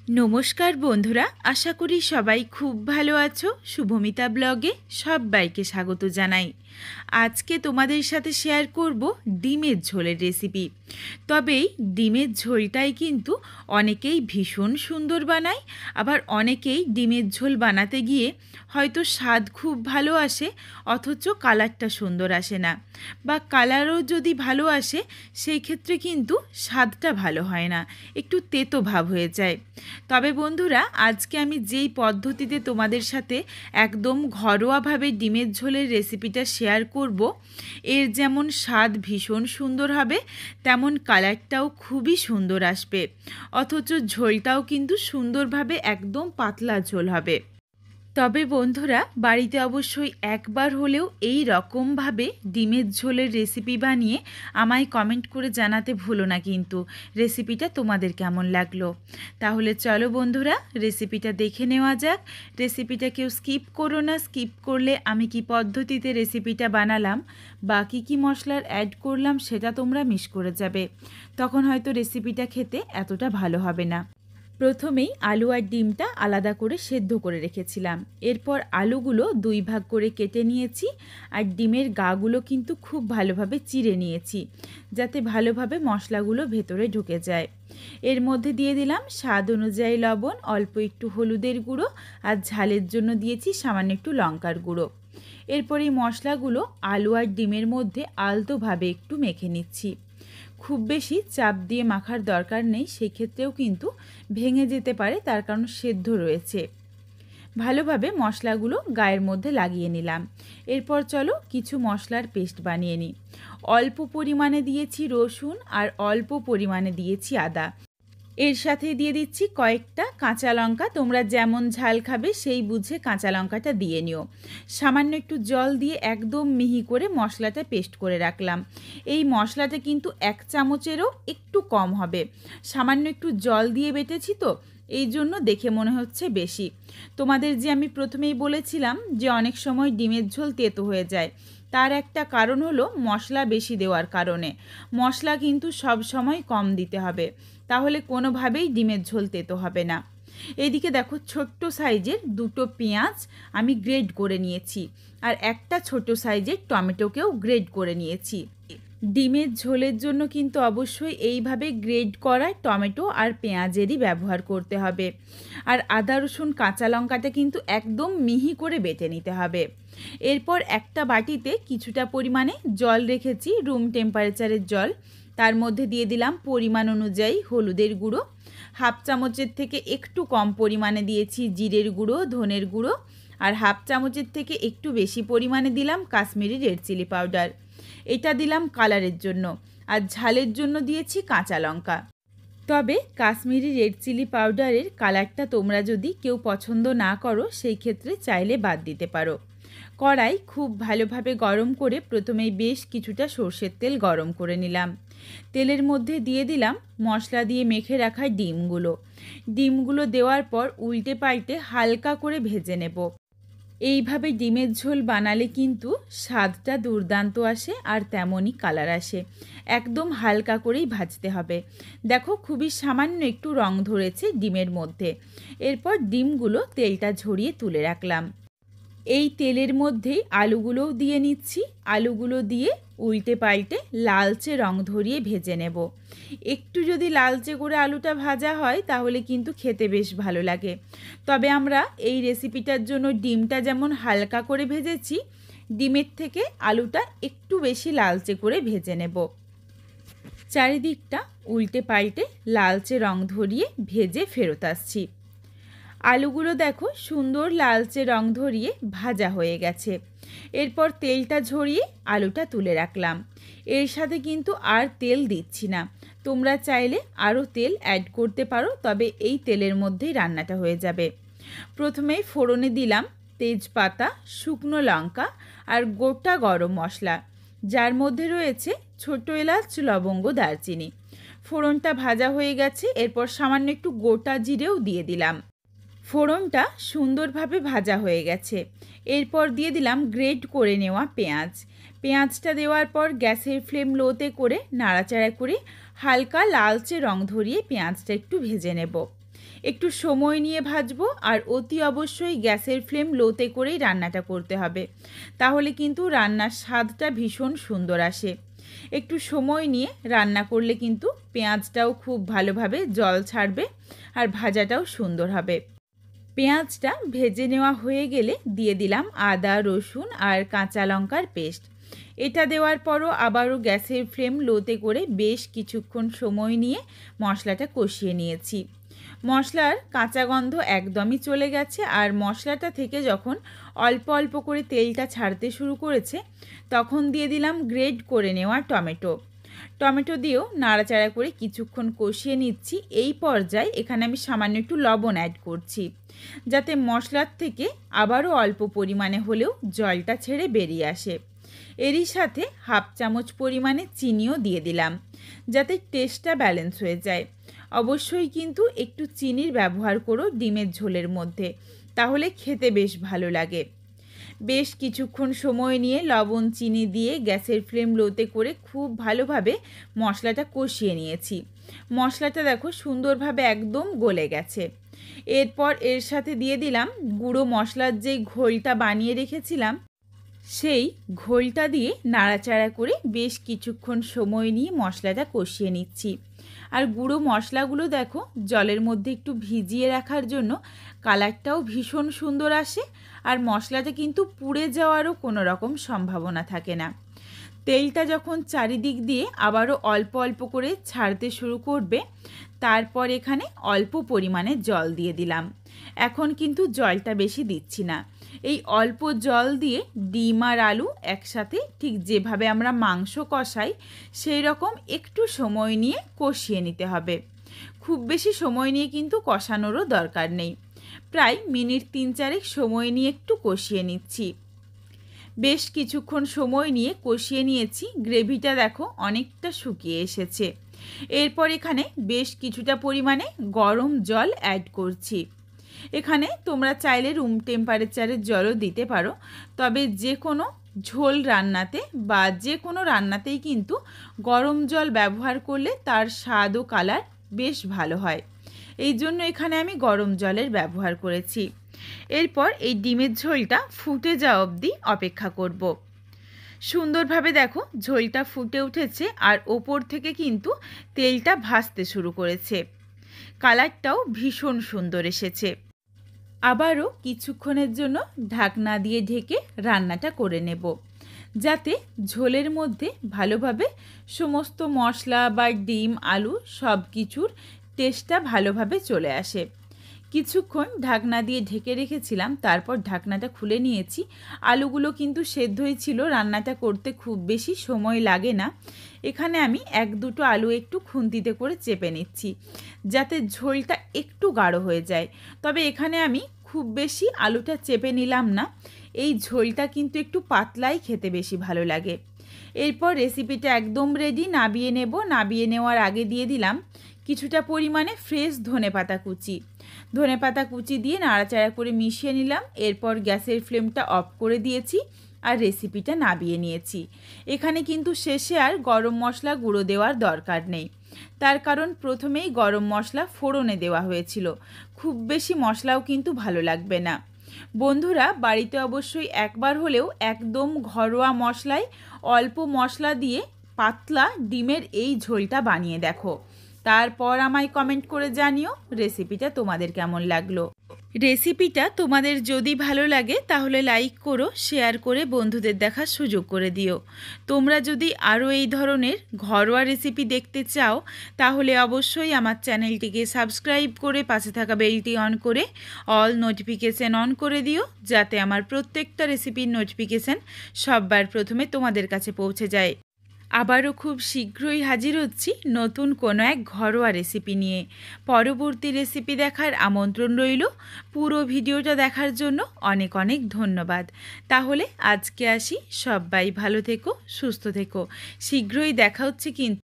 নমস্কার বন্ধুরা, আশা করি সবাই খুব ভালো আছো। শুভমিতা ব্লগে সবাইকে স্বাগত জানাই। আজকে তোমাদের সাথে শেয়ার করব ডিমের ঝোলের রেসিপি। তবে ডিমের ঝোলটাই কিন্তু অনেকেই ভীষণ সুন্দর বানায়, আবার অনেকেই ডিমের ঝোল বানাতে গিয়ে হয়তো স্বাদ খুব ভালো আসে অথচ কালারটা সুন্দর আসে না, বা কালারও যদি ভালো আসে সেই ক্ষেত্রে কিন্তু স্বাদটা ভালো হয় না, একটু তেতো ভাব হয়ে যায়। তবে বন্ধুরা, আজকে আমি যেই পদ্ধতিতে তোমাদের সাথে একদম ঘরোয়াভাবে ডিমের ঝোলের রেসিপিটা শেয়ার করব, এর যেমন স্বাদ ভীষণ সুন্দর হবে, তেমন কালারটাও খুবই সুন্দর আসবে, অথচ ঝোলটাও কিন্তু সুন্দরভাবে একদম পাতলা ঝোল হবে। তবে বন্ধুরা, বাড়িতে অবশ্যই একবার হলেও এই রকমভাবে ডিমের ঝোলের রেসিপি বানিয়ে আমায় কমেন্ট করে জানাতে ভুলো না কিন্তু রেসিপিটা তোমাদের কেমন লাগলো। তাহলে চলো বন্ধুরা, রেসিপিটা দেখে নেওয়া যাক। রেসিপিটা কেউ স্কিপ করো না, স্কিপ করলে আমি কি পদ্ধতিতে রেসিপিটা বানালাম বা কী মশলার অ্যাড করলাম সেটা তোমরা মিস করে যাবে, তখন হয়তো রেসিপিটা খেতে এতটা ভালো হবে না। প্রথমেই আলু আর ডিমটা আলাদা করে সেদ্ধ করে রেখেছিলাম। এরপর আলুগুলো দুই ভাগ করে কেটে নিয়েছি, আর ডিমের গাগুলো কিন্তু খুব ভালোভাবে চিড়ে নিয়েছি, যাতে ভালোভাবে মশলাগুলো ভেতরে ঢুকে যায়। এর মধ্যে দিয়ে দিলাম স্বাদ অনুযায়ী লবণ, অল্প একটু হলুদের গুঁড়ো, আর ঝালের জন্য দিয়েছি সামান্য একটু লঙ্কার গুঁড়ো। এরপর এই মশলাগুলো আলু আর ডিমের মধ্যে আলতোভাবে একটু মেখে নিচ্ছি। খুব বেশি চাপ দিয়ে মাখার দরকার নেই, সেক্ষেত্রেও কিন্তু ভেঙে যেতে পারে, তার কারণ সেদ্ধ রয়েছে। ভালোভাবে মশলাগুলো গায়ের মধ্যে লাগিয়ে নিলাম। এরপর চলো কিছু মশলার পেস্ট বানিয়ে নিই। অল্প পরিমাণে দিয়েছি রসুন আর অল্প পরিমাণে দিয়েছি আদা। এর সাথে দিয়ে দিচ্ছি কয়েকটা কাঁচা লঙ্কা, তোমরা যেমন ঝাল খাবে সেই বুঝে কাঁচা লঙ্কাটা দিয়ে নিও। সামান্য একটু জল দিয়ে একদম মিহি করে মশলাটা পেস্ট করে রাখলাম। এই মশলাটা কিন্তু 1 চামচেরও একটু কম হবে, সামান্য একটু জল দিয়ে বেটেছি তো এই জন্য দেখে মনে হচ্ছে বেশি। তোমাদের যে আমি প্রথমেই বলেছিলাম যে অনেক সময় ডিমের ঝোল তেতো হয়ে যায়, তার একটা কারণ হলো মশলা বেশি দেওয়ার কারণে। মশলা কিন্তু সব সময় কম দিতে হবে, তাহলে কোনোভাবেই ডিমের ঝোল তেতো হবে না। এদিকে দেখো, ছোট্ট সাইজের 2টো পেঁয়াজ আমি গ্রেড করে নিয়েছি, আর একটা ছোট সাইজের টমেটোকেও গ্রেড করে নিয়েছি। ডিমের ঝোলের জন্য কিন্তু অবশ্যই এইভাবে গ্রেড করা টমেটো আর পেঁয়াজেরই ব্যবহার করতে হবে। আর আদা রসুন কাঁচা লঙ্কাটা কিন্তু একদম মিহি করে বেটে নিতে হবে। এরপর একটা বাটিতে কিছুটা পরিমাণে জল রেখেছি, রুম টেম্পারেচারের জল। তার মধ্যে দিয়ে দিলাম পরিমাণ অনুযায়ী হলুদের গুঁড়ো, 1/2 চামচের থেকে একটু কম পরিমাণে দিয়েছি জিরের গুঁড়ো, ধনের গুঁড়ো, আর 1/2 চামচের থেকে একটু বেশি পরিমাণে দিলাম কাশ্মীরি রেড চিলি পাউডার। এটা দিলাম কালারের জন্য, আর ঝালের জন্য দিয়েছি কাঁচা লঙ্কা। তবে কাশ্মীরি রেড চিলি পাউডারের কালারটা তোমরা যদি কেউ পছন্দ না করো, সেই ক্ষেত্রে চাইলে বাদ দিতে পারো। কড়াই খুব ভালোভাবে গরম করে প্রথমেই বেশ কিছুটা সর্ষের তেল গরম করে নিলাম। তেলের মধ্যে দিয়ে দিলাম মশলা দিয়ে মেখে রাখা ডিমগুলো দেওয়ার পর উল্টে পাল্টে হালকা করে ভেজে নেব। এইভাবে ডিমের ঝোল বানালে কিন্তু স্বাদটা দুর্দান্ত আসে, আর তেমনই কালার আসে। একদম হালকা করেই ভাজতে হবে। দেখো, খুবই সামান্য একটু রং ধরেছে ডিমের মধ্যে। এরপর ডিমগুলো তেলটা ঝরিয়ে তুলে রাখলাম। এই তেলের মধ্যেই আলুগুলোও দিয়ে নিচ্ছি। আলুগুলো দিয়ে উল্টে পাল্টে লালচে রং ধরিয়ে ভেজে নেব। একটু যদি লালচে করে আলুটা ভাজা হয় তাহলে কিন্তু খেতে বেশ ভালো লাগে। তবে আমরা এই রেসিপিটার জন্য ডিমটা যেমন হালকা করে ভেজেছি, ডিমের থেকে আলুটা একটু বেশি লালচে করে ভেজে নেব। চারিদিকটা উল্টে পাল্টে লালচে রং ধরিয়ে ভেজে ফেরত আসছি। আলুগুলো দেখো সুন্দর লালচে রং ধরিয়ে ভাজা হয়ে গেছে। এরপর তেলটা ঝরিয়ে আলুটা তুলে রাখলাম। এর সাথে কিন্তু আর তেল দিচ্ছি না, তোমরা চাইলে আরও তেল অ্যাড করতে পারো, তবে এই তেলের মধ্যেই রান্নাটা হয়ে যাবে। প্রথমেই ফোড়নে দিলাম তেজপাতা, শুকনো লঙ্কা আর গোটা গরম মশলা, যার মধ্যে রয়েছে ছোটো এলাচ, লবঙ্গ, দারচিনি। ফোড়নটা ভাজা হয়ে গেছে, এরপর সামান্য একটু গোটা জিরেও দিয়ে দিলাম। ফোড়নটা সুন্দরভাবে ভাজা হয়ে গেছে। এরপর দিয়ে দিলাম গ্রেট করে নেওয়া পেঁয়াজটা দেওয়ার পর গ্যাসের ফ্লেম লোতে করে নাড়াচাড়া করে হালকা লালচে রং ধরিয়ে পেঁয়াজটা একটু ভেজে নেব। একটু সময় নিয়ে ভাজবো আর অতি অবশ্যই গ্যাসের ফ্লেম লোতে করেই রান্নাটা করতে হবে, তাহলে কিন্তু রান্নার স্বাদটা ভীষণ সুন্দর আসে। একটু সময় নিয়ে রান্না করলে কিন্তু পেঁয়াজটাও খুব ভালোভাবে জল ছাড়বে আর ভাজাটাও সুন্দর হবে। পেঁয়াজটা ভেজে নেওয়া হয়ে গেলে দিয়ে দিলাম আদা রসুন আর কাঁচা লঙ্কার পেস্ট। এটা দেওয়ার পরও আবারও গ্যাসের ফ্লেম লোতে করে বেশ কিছুক্ষণ সময় নিয়ে মশলাটা কষিয়ে নিয়েছি। মশলার কাঁচা গন্ধ একদমই চলে গেছে আর মশলাটা থেকে যখন অল্প অল্প করে তেলটা ছাড়তে শুরু করেছে তখন দিয়ে দিলাম গ্রেট করে নেওয়া টমেটো দিয়েও নাড়াচাড়া করে কিছুক্ষণ কষিয়ে নিচ্ছি। এই পর্যায়ে এখানে আমি সামান্য একটু লবণ অ্যাড করছি, যাতে মশলার থেকে আবারও অল্প পরিমাণে হলেও জলটা ছেড়ে বেরিয়ে আসে। এরই সাথে হাফ চামচ পরিমাণে চিনিও দিয়ে দিলাম, যাতে টেস্টটা ব্যালেন্স হয়ে যায়। অবশ্যই কিন্তু একটু চিনির ব্যবহার করো ডিমের ঝোলের মধ্যে, তাহলে খেতে বেশ ভালো লাগে। বেশ কিছুক্ষণ সময় নিয়ে লবণ চিনি দিয়ে গ্যাসের ফ্লেম লোতে করে খুব ভালোভাবে মশলাটা কষিয়ে নিয়েছি। মশলাটা দেখো সুন্দরভাবে একদম গলে গেছে। এরপর এর সাথে দিয়ে দিলাম গুঁড়ো মশলার যে ঘোলটা বানিয়ে রেখেছিলাম, সেই ঘোলটা দিয়ে নাড়াচাড়া করে বেশ কিছুক্ষণ সময় নিয়ে মশলাটা কষিয়ে নিচ্ছি। আর গুঁড়ো মশলাগুলো দেখো জলের মধ্যে একটু ভিজিয়ে রাখার জন্য কালারটাও ভীষণ সুন্দর আসে আর মশলাটা কিন্তু পুড়ে যাওয়ারও কোনো রকম সম্ভাবনা থাকে না। তেলটা যখন চারিদিক দিয়ে আবারও অল্প অল্প করে ছাড়তে শুরু করবে, তারপর এখানে অল্প পরিমাণে জল দিয়ে দিলাম। এখন কিন্তু জলটা বেশি দিচ্ছি না। এই অল্প জল দিয়ে ডিম আর আলু একসাথে ঠিক যেভাবে আমরা মাংস কষাই সেই রকম একটু সময় নিয়ে কষিয়ে নিতে হবে। খুব বেশি সময় নিয়ে কিন্তু কষানোরও দরকার নেই। প্রায় মিনিট 3-4 সময় নিয়ে একটু কষিয়ে নিচ্ছি। বেশ কিছুক্ষণ সময় নিয়ে কষিয়ে নিয়েছি। গ্রেভিটা দেখো অনেকটা শুকিয়ে এসেছে। এরপর এখানে বেশ কিছুটা পরিমাণে গরম জল অ্যাড করছি। এখানে তোমরা চাইলে রুম টেম্পারেচারের জলও দিতে পারো, তবে যে কোনো ঝোল রান্নাতে বা যে কোনো রান্নাতেই কিন্তু গরম জল ব্যবহার করলে তার স্বাদ ও কালার বেশ ভালো হয়। এই জন্য এখানে আমি গরম জলের ব্যবহার করেছি। এরপর এই ডিমের ঝোলটা ফুটে যাওয়া অবধি অপেক্ষা করব। সুন্দরভাবে দেখো ঝোলটা ফুটে উঠেছে আর ওপর থেকে কিন্তু তেলটা ভাসতে শুরু করেছে। কালারটাও ভীষণ সুন্দর এসেছে। আবারও কিছুক্ষণের জন্য ঢাকনা দিয়ে ঢেকে রান্নাটা করে নেব, যাতে ঝোলের মধ্যে ভালোভাবে সমস্ত মশলা বা ডিম আলু সব কিছুর টেস্টটা ভালোভাবে চলে আসে। কিছুক্ষণ ঢাকনা দিয়ে ঢেকে রেখেছিলাম, তারপর ঢাকনাটা খুলে নিয়েছি। আলুগুলো কিন্তু সেদ্ধই ছিল, রান্নাটা করতে খুব বেশি সময় লাগে না। এখানে আমি 1-2 আলু একটু খুন্তিতে করে চেপে নিচ্ছি, যাতে ঝোলটা একটু গাঢ় হয়ে যায়। তবে এখানে আমি খুব বেশি আলুটা চেপে নিলাম না, এই ঝোলটা কিন্তু একটু পাতলাই খেতে বেশি ভালো লাগে। এরপর রেসিপিটা একদম রেডি, নাবিয়ে নেব। নাবিয়ে নেওয়ার আগে দিয়ে দিলাম কিছুটা পরিমাণে ফ্রেশ ধনেপাতা কুচি দিয়ে নাড়াচাড়া করে মিশিয়ে নিলাম। এরপর গ্যাসের ফ্লেমটা অফ করে দিয়েছি আর রেসিপিটা নাবিয়ে নিয়েছি। এখানে কিন্তু শেষে আর গরম মশলা গুঁড়ো দেওয়ার দরকার নেই, তার কারণ প্রথমেই গরম মশলা ফোড়নে দেওয়া হয়েছিল। খুব বেশি মশলাও কিন্তু ভালো লাগবে না। বন্ধুরা বাড়িতে অবশ্যই একবার হলেও একদম ঘরোয়া মশলায় অল্প মশলা দিয়ে পাতলা ডিমের এই ঝোলটা বানিয়ে দেখো, তারপর আমায় কমেন্ট করে জানিও রেসিপিটা তোমাদের কেমন লাগলো। রেসিপিটা তোমাদের যদি ভালো লাগে তাহলে লাইক করো, শেয়ার করে বন্ধুদের দেখার সুযোগ করে দিও। তোমরা যদি আরও এই ধরনের ঘরোয়া রেসিপি দেখতে চাও তাহলে অবশ্যই আমার চ্যানেলটিকে সাবস্ক্রাইব করে পাশে থাকা বেলটি অন করে অল নোটিফিকেশান অন করে দিও, যাতে আমার প্রত্যেকটা রেসিপির নোটিফিকেশান সবার প্রথমে তোমাদের কাছে পৌঁছে যায়। আবারও খুব শীঘ্রই হাজির হচ্ছি নতুন কোনো এক ঘরোয়া রেসিপি নিয়ে। পরবর্তী রেসিপি দেখার আমন্ত্রণ রইল। পুরো ভিডিওটা দেখার জন্য অনেক অনেক ধন্যবাদ। তাহলে আজকে আসি, সবাই ভালো থেকো, সুস্থ থেকো। শীঘ্রই দেখা হচ্ছে কিন্তু